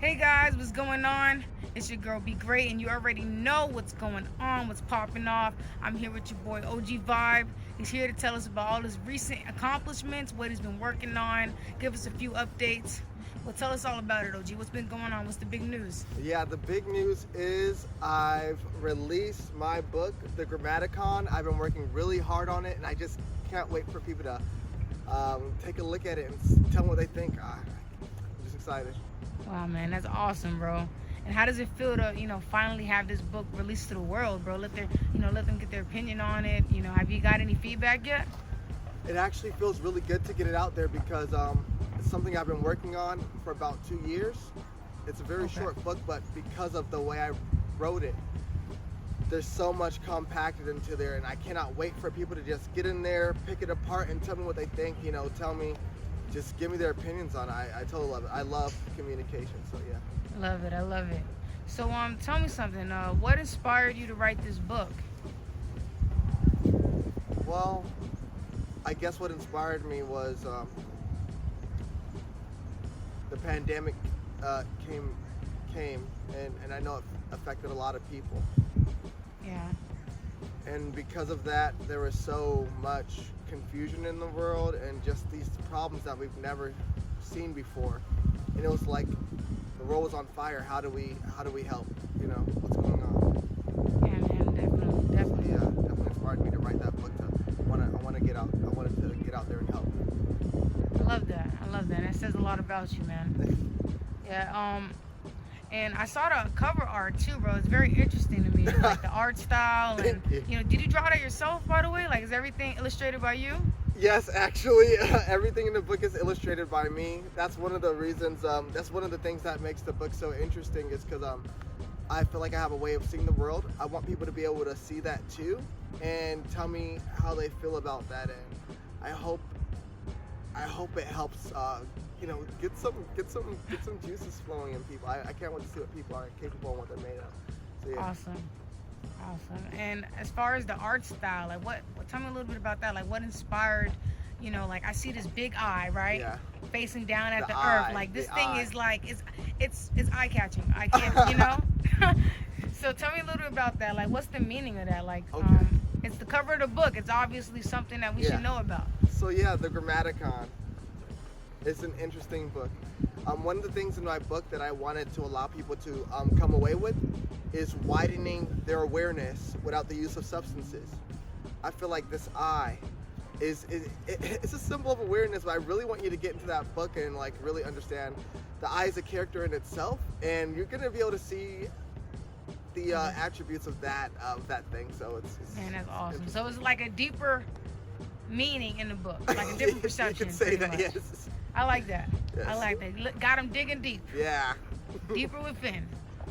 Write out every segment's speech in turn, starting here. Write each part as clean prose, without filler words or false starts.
Hey guys, what's going on? It's your girl BeGreat, and you already know what's going on, what's popping off. I'm here with your boy OG Vibe. He's here to tell us about all his recent accomplishments, what he's been working on, give us a few updates. Well, tell us all about it, OG. What's been going on? What's the big news? Yeah, the big news is I've released my book, the Grammaticon. I've been working really hard on it, and I just can't wait for people to take a look at it and tell me what they think. I'm just excited. Wow, man, that's awesome, bro. And how does it feel to, finally have this book released to the world, bro? Let them get their opinion on it. Have you got any feedback yet? It actually feels really good to get it out there because it's something I've been working on for about 2 years. It's a very short book, but because of the way I wrote it, there's so much compacted into there, and I cannot wait for people to just get in there, pick it apart, and tell me what they think. Tell me, just give me their opinions on it. I totally love it. I love communication, so yeah. I love it. So tell me something. What inspired you to write this book? Well, I guess what inspired me was the pandemic came, and I know it affected a lot of people. Yeah. And because of that, there was so much confusion in the world and just these problems that we've never seen before. And it was like the world was on fire. How do we help? What's going on? Yeah, man, definitely. Yeah, definitely inspired me to write that book. I wanted to get out there and help. I love that. And it says a lot about you, man. Yeah. And I saw the cover art too, bro. It's very interesting to me, like the art style. And did you draw that yourself, by the way? Like, is everything illustrated by you? Yes, actually, everything in the book is illustrated by me. That's one of the reasons. That's one of the things that makes the book so interesting, is because I feel like I have a way of seeing the world. I want people to be able to see that too, and tell me how they feel about that. And I hope it helps. Get some juices flowing in people. I can't wait to see what people are capable and what they're made of. So, yeah. Awesome. And as far as the art style, like what tell me a little bit about that. Like what inspired, like I see this big eye, right? Yeah. Facing down at the eye, earth. Like this the thing eye. is like it's eye catching. I can't, So tell me a little bit about that. Like what's the meaning of that? Like Okay. It's the cover of the book. It's obviously something that we should know about. So yeah, the Grammaticon. It's an interesting book. One of the things in my book that I wanted to allow people to come away with is widening their awareness without the use of substances. I feel like this eye it's a symbol of awareness, but I really want you to get into that book and like really understand the eye is a character in itself, and you're gonna be able to see the attributes of that thing. So it's man, that's awesome. So it's like a deeper meaning in the book, like a different perception. You could say that, much. yes. I like that. Yes. I like that. Got him digging deep. Yeah. Deeper within.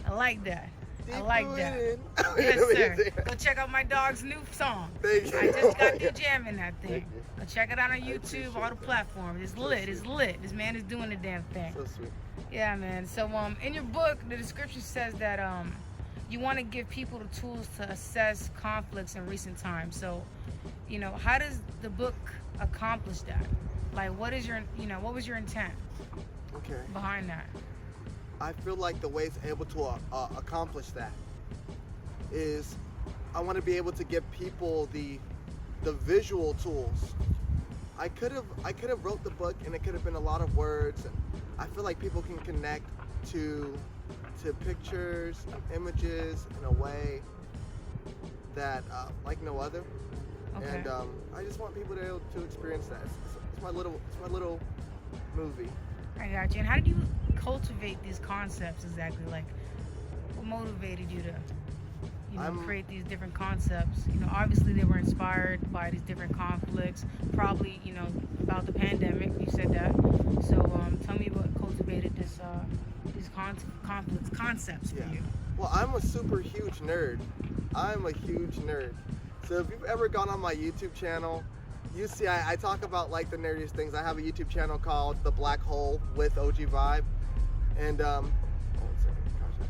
I like that. I Deeper like that. within. Yes, sir. Go check out my dog's new song. Thank you. I just got new jam in that thing. Thank you. Go check it out on YouTube, all the that. platforms. It's So lit. sweet. It's lit. This man is doing the damn thing. So sweet. Yeah, man. So in your book, the description says that you want to give people the tools to assess conflicts in recent times. So, how does the book accomplish that? Like, what is what was your intent behind that? I feel like the way it's able to accomplish that is I want to be able to give people the visual tools. I could have wrote the book and it could have been a lot of words, and I feel like people can connect to pictures and images in a way that like no other. Okay. And I just want people to experience that. It's my little movie. I got you. And how did you cultivate these concepts exactly? Like, what motivated you to, create these different concepts? Obviously they were inspired by these different conflicts. Probably, about the pandemic. You said that. So, tell me what cultivated these concepts for you. Well, I'm a super huge nerd. I'm a huge nerd. So if you've ever gone on my YouTube channel, you see I talk about like the nerdiest things. I have a YouTube channel called The Black Hole with OG Vibe. And hold on a second. Gosh,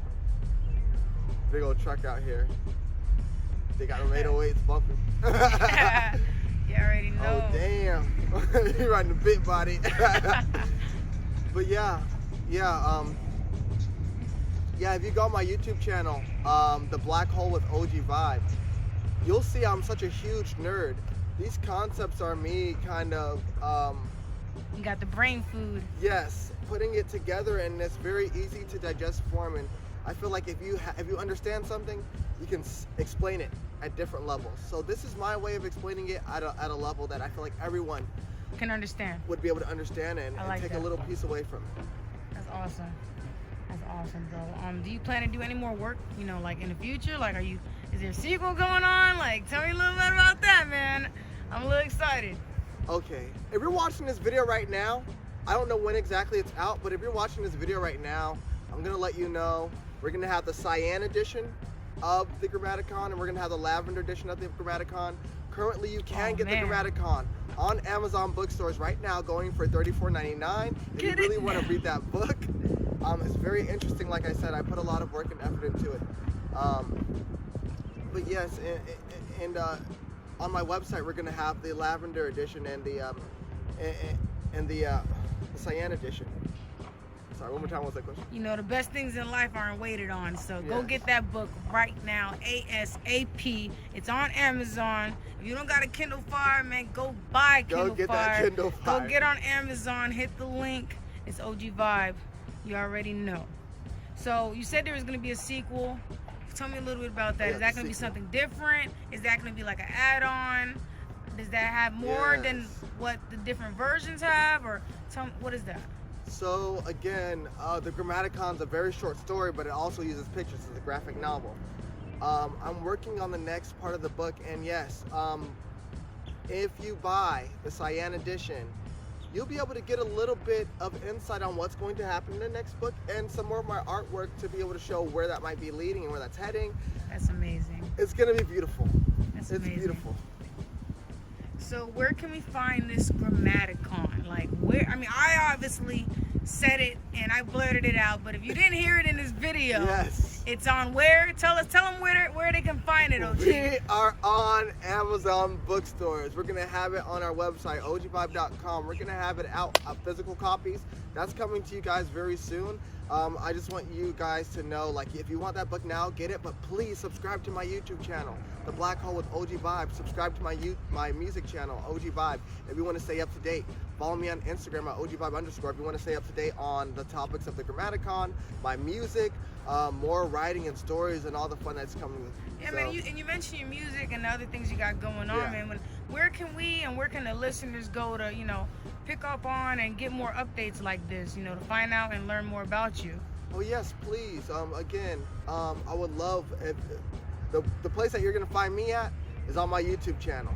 big old truck out here. They got them 808s bumping. You already know. Oh damn. You're riding a big body. But yeah. Yeah, if you go on my YouTube channel, The Black Hole with OG Vibe, you'll see I'm such a huge nerd. These concepts are me kind of, You got the brain food. yes, putting it together in this very easy to digest form. And I feel like if you understand something, you can explain it at different levels. So this is my way of explaining it at a level that I feel like everyone Can understand. would be able to understand and like take that. a little piece away from it. That's awesome. That's awesome, bro. Do you plan to do any more work, you know, like in the future? Like, is there a sequel going on? Like, tell me a little bit about that, man. I'm a little excited. Okay, if you're watching this video right now, I don't know when exactly it's out, but if you're watching this video right now, I'm gonna let you know we're gonna have the cyan edition of the Grammaticon, and we're gonna have the lavender edition of the Grammaticon. Currently, you can get man. the Grammaticon on Amazon bookstores right now, going for $34.99. If you really want to read that book, it's very interesting. Like I said, I put a lot of work and effort into it. But yes, and on my website, we're gonna have the lavender edition and the cyan edition. Sorry, one more time. What was that question? You know, the best things in life aren't waited on. So go Yes. get that book right now, ASAP. It's on Amazon. If you don't got a Kindle Fire, man, go buy Kindle Go get Fire. that Kindle Fire. Go get on Amazon. Hit the link. It's OG Vibe. You already know. So you said there was going to be a sequel. Tell me a little bit about that. Yeah, Is that the going to be sequel. something different? Is that going to be like an add-on? Does that have more than Yes. what the different versions have? Or tell me, what is that? So again, the Grammaticon's a very short story, but it also uses pictures. It's a graphic novel. I'm working on the next part of the book, and yes, if you buy the cyan edition, you'll be able to get a little bit of insight on what's going to happen in the next book, and some more of my artwork to be able to show where that might be leading and where that's heading. That's amazing. It's gonna be beautiful. That's It's amazing. beautiful. So where can we find this Grammaticon? Like where? I mean, I obviously said it and I blurted it out, but if you didn't hear it in this video, Yes. it's on where? Tell them where they can find it, OG. We are on Amazon bookstores. We're gonna have it on our website, ogvibe.com. We're gonna have it out physical copies. That's coming to you guys very soon. I just want you guys to know, like, if you want that book now, get it. But please subscribe to my YouTube channel, The Black Hole with OG Vibe. Subscribe to my music channel, OG Vibe. If you want to stay up to date, follow me on Instagram at OGVibe_. If you want to stay up to date on the topics of the Grammaticon, my music, more writing and stories, and all the fun that's coming with. Yeah, So, man. You mentioned your music and the other things you got going on, Yeah. man. Where can we and where can the listeners go to, you know, pick up on and get more updates like this, you know, to find out and learn more about you? Oh yes, please. Again, I would love if the place that you're gonna find me at is on my YouTube channel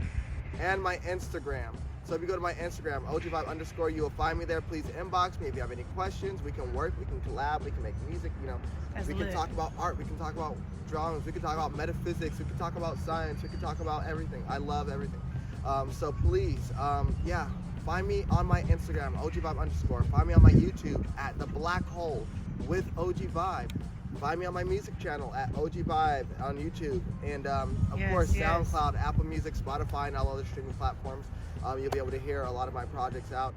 and my Instagram. So if you go to my Instagram, OGVibe_, you will find me there. Please inbox me if you have any questions. We can work, we can collab, we can make music. You know, That's we lit. can talk about art, we can talk about drawings, we can talk about metaphysics, we can talk about science, we can talk about everything. I love everything. So please, yeah, find me on my Instagram, OGVibe_. Find me on my YouTube at The Black Hole with OG Vibe. Find me on my music channel at OG Vibe on YouTube, and of Yes, course yes. SoundCloud, Apple Music, Spotify, and all other streaming platforms. You'll be able to hear a lot of my projects out.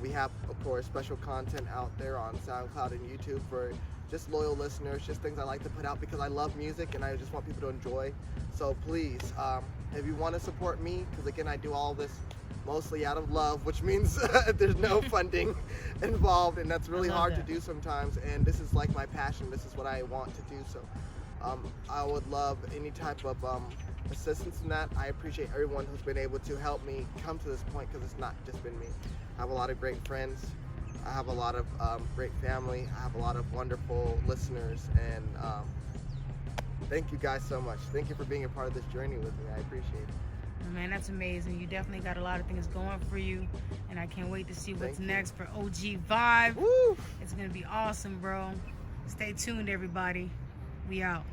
We have, of course, special content out there on SoundCloud and YouTube for just loyal listeners, just things I like to put out because I love music and I just want people to enjoy. So please, if you want to support me, because again, I do all this mostly out of love, which means there's no funding involved, and that's really I love hard that. to do sometimes. And this is like my passion. This is what I want to do. So I would love any type of assistance in that. I appreciate everyone who's been able to help me come to this point, because it's not just been me. I have a lot of great friends. I have a lot of great family. I have a lot of wonderful listeners, and thank you guys so much. Thank you for being a part of this journey with me. I appreciate it. Man, that's amazing. You definitely got a lot of things going for you, and I can't wait to see what's Thank you. next for OG Vibe. Woo! It's gonna be awesome, bro. Stay tuned, everybody. We out.